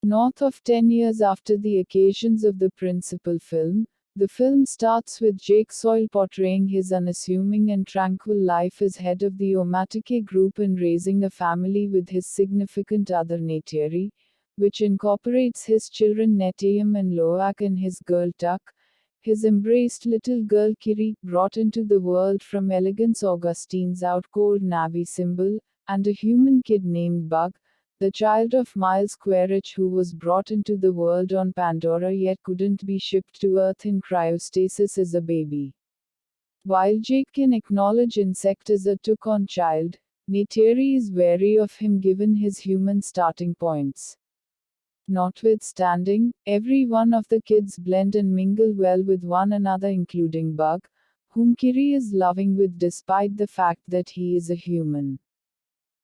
North of 10 years after the occasions of the principal film, the film starts with Jake Soil portraying his unassuming and tranquil life as head of the Omaticaya Group and raising a family with his significant other Neytiri, which incorporates his children Neteyam and Lo'ak and his girl Tuck, his embraced little girl Kiri, brought into the world from Elegance Augustine's out-cold navy symbol, and a human kid named Bug, the child of Miles Quaritch, who was brought into the world on Pandora yet couldn't be shipped to Earth in cryostasis as a baby. While Jake can acknowledge insect as a took-on child, Neytiri is wary of him given his human starting points. Notwithstanding, every one of the kids blend and mingle well with one another, including Bug, whom Kiri is loving with despite the fact that he is a human.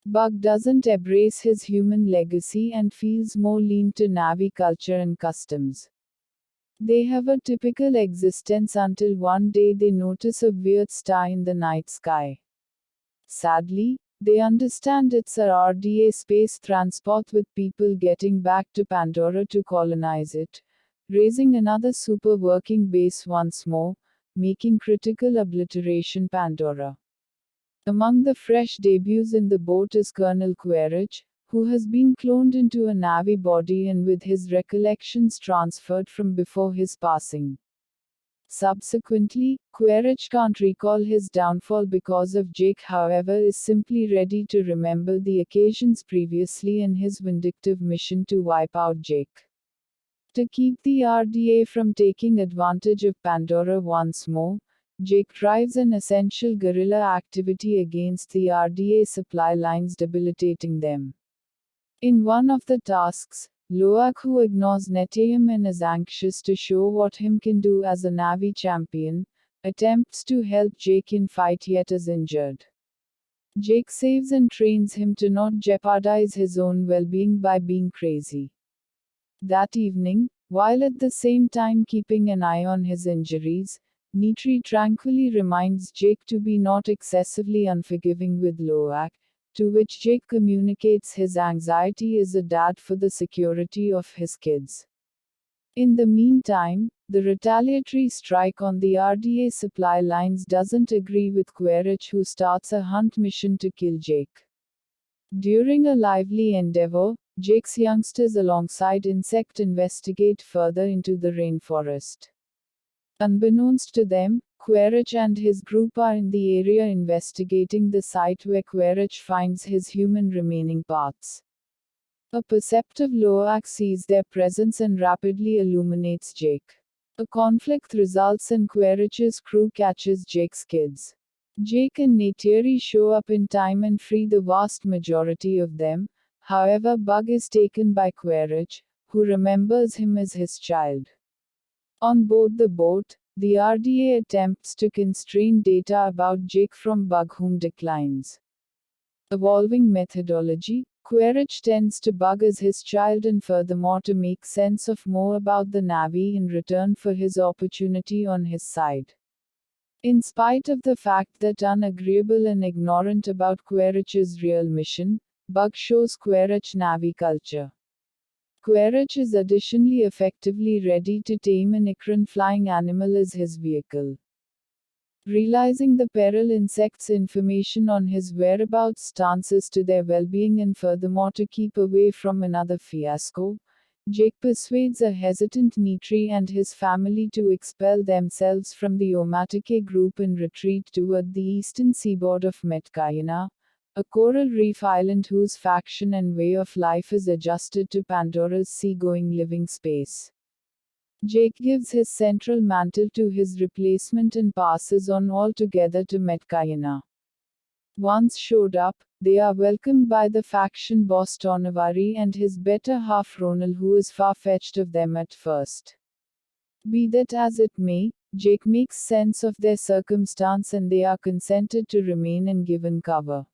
Bug doesn't embrace his human legacy and feels more lean to Navi culture and customs. They have a typical existence until one day they notice a weird star in the night sky. Sadly, they understand it's a RDA space transport with people getting back to Pandora to colonize it, raising another super working base once more, making critical obliteration Pandora. Among the fresh debuts in the boat is Colonel Quaritch, who has been cloned into a Navy body and with his recollections transferred from before his passing. Subsequently, Quaritch can't recall his downfall because of Jake, however, is simply ready to remember the occasions previously in his vindictive mission to wipe out Jake. To keep the RDA from taking advantage of Pandora once more, Jake drives an essential guerrilla activity against the RDA supply lines, debilitating them. In one of the tasks, Lo'ak, who ignores Neteyam and is anxious to show what him can do as a Navy champion, attempts to help Jake in fight yet is injured. Jake saves and trains him to not jeopardize his own well-being by being crazy. That evening, while at the same time keeping an eye on his injuries, Neytiri tranquilly reminds Jake to be not excessively unforgiving with Lo'ak, to which Jake communicates his anxiety as a dad for the security of his kids. In the meantime, the retaliatory strike on the RDA supply lines doesn't agree with Quaritch, who starts a hunt mission to kill Jake. During a lively endeavor, Jake's youngsters alongside insect investigate further into the rainforest. Unbeknownst to them, Quaritch and his group are in the area investigating the site where Quaritch finds his human remaining parts. A perceptive Lo'ak sees their presence and rapidly illuminates Jake. A conflict results and Quaritch's crew catches Jake's kids. Jake and Neytiri show up in time and free the vast majority of them, however Bug is taken by Quaritch, who remembers him as his child. On board the boat, the RDA attempts to constrain data about Jake from Bug, whom declines. Evolving methodology, Quaritch tends to Bug as his child and furthermore to make sense of more about the Navy in return for his opportunity on his side. In spite of the fact that unagreeable and ignorant about Quaritch's real mission, Bug shows Quaritch Navy culture. Quaritch is additionally effectively ready to tame an Ikran flying animal as his vehicle. Realizing the peril, insects' information on his whereabouts stances to their well-being and furthermore to keep away from another fiasco, Jake persuades a hesitant Neytiri and his family to expel themselves from the Omaticaya Group and retreat toward the eastern seaboard of Metkayana, a coral reef island whose faction and way of life is adjusted to Pandora's seagoing living space. Jake gives his central mantle to his replacement and passes on altogether to Metkayana. Once showed up, they are welcomed by the faction boss Tonavari and his better half Ronal, who is far-fetched of them at first. Be that as it may, Jake makes sense of their circumstance and they are consented to remain and given cover.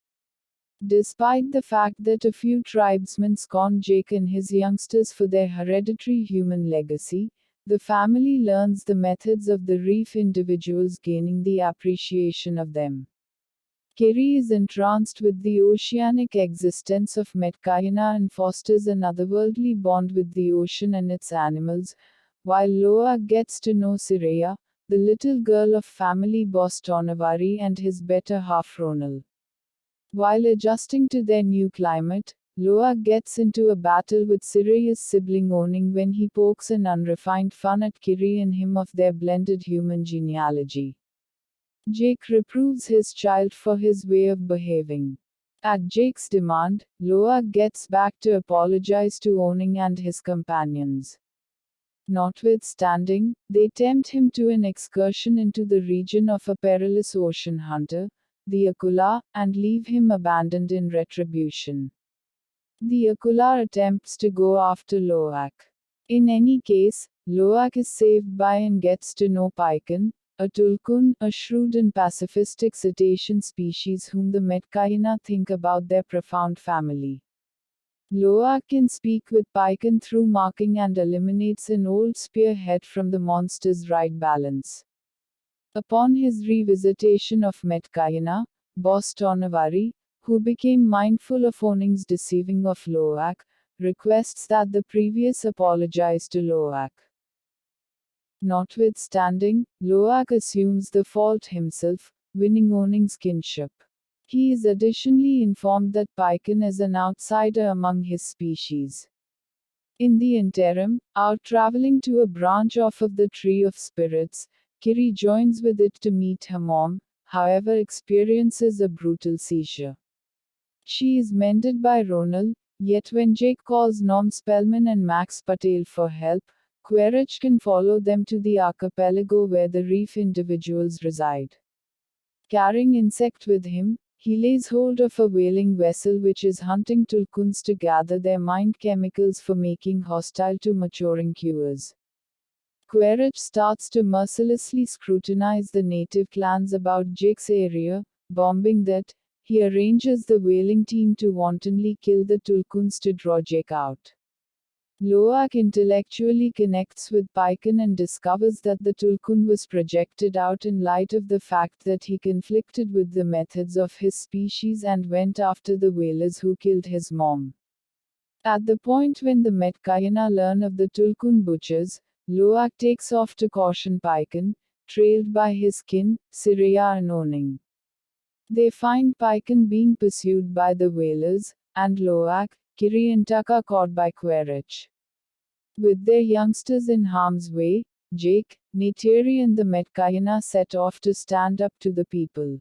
Despite the fact that a few tribesmen scorn Jake and his youngsters for their hereditary human legacy, the family learns the methods of the reef individuals, gaining the appreciation of them. Kiri is entranced with the oceanic existence of Neteyam and fosters an otherworldly bond with the ocean and its animals, while Lo'ak gets to know Sireya, the little girl of family boss Tonavari and his better half Ronal. While adjusting to their new climate, Lo'ak gets into a battle with Sireya's sibling Oning when he pokes an unrefined fun at Kiri and him of their blended human genealogy. Jake reproves his child for his way of behaving. At Jake's demand, Lo'ak gets back to apologize to Oning and his companions. Notwithstanding, they tempt him to an excursion into the region of a perilous ocean hunter, the Akula, and leave him abandoned in retribution. The Akula attempts to go after Lo'ak. In any case, Lo'ak is saved by and gets to know Paikan, a tulkun, a shrewd and pacifistic cetacean species whom the Neteyam think about their profound family. Lo'ak can speak with Paikan through marking and eliminates an old spearhead from the monster's right balance. Upon his revisitation of Neteyam, boss Tonavari, who became mindful of Oning's deceiving of Lo'ak, requests that the previous apologize to Lo'ak. Notwithstanding, Lo'ak assumes the fault himself, winning Oning's kinship. He is additionally informed that Paikan is an outsider among his species. In the interim, out traveling to a branch off of the Tree of Spirits, Kiri joins with it to meet her mom, however experiences a brutal seizure. She is mended by Ronal, yet when Jake calls Nom Spellman and Max Patel for help, Quaritch can follow them to the archipelago where the reef individuals reside. Carrying insect with him, he lays hold of a whaling vessel which is hunting tulkuns to gather their mind chemicals for making hostile to maturing cures. Quaritch starts to mercilessly scrutinize the native clans about Jake's area, bombing that. He arranges the whaling team to wantonly kill the tulkuns to draw Jake out. Lo'ak intellectually connects with Paikan and discovers that the tulkun was projected out in light of the fact that he conflicted with the methods of his species and went after the whalers who killed his mom. At the point when the Neteyam learn of the tulkun butchers, Lo'ak takes off to caution Paikan, trailed by his kin, Sireya and Oning. They find Paikan being pursued by the whalers, and Lo'ak, Kiri and Taka caught by Quaritch. With their youngsters in harm's way, Jake, Neytiri and the Neteyam set off to stand up to the people.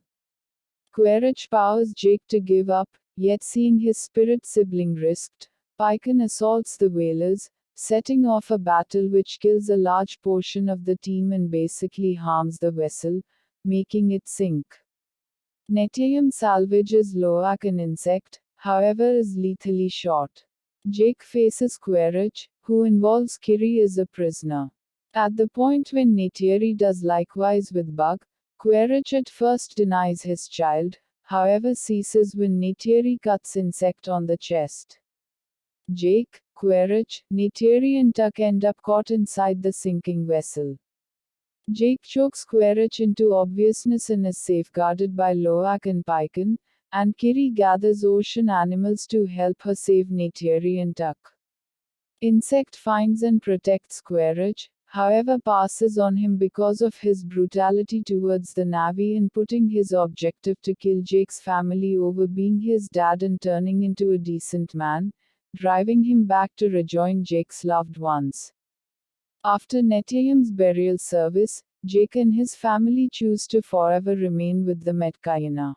Quaritch powers Jake to give up, yet seeing his spirit sibling risked, Paikan assaults the whalers, setting off a battle which kills a large portion of the team and basically harms the vessel, making it sink. Neteyam salvages Lo'ak, an insect, however is lethally shot. Jake faces Quaritch, who involves Kiri as a prisoner. At the point when Neytiri does likewise with Bug, Quaritch at first denies his child, however ceases when Neytiri cuts insect on the chest. Jake, Quaritch, Neytiri and Tuck end up caught inside the sinking vessel. Jake chokes Quaritch into obviousness and is safeguarded by Lo'ak and Paikan, and Kiri gathers ocean animals to help her save Neytiri and Tuck. Insect finds and protects Quaritch, however passes on him because of his brutality towards the Navy in putting his objective to kill Jake's family over being his dad and turning into a decent man, driving him back to rejoin Jake's loved ones. After Neteyam's burial service, Jake and his family choose to forever remain with the Neteyam.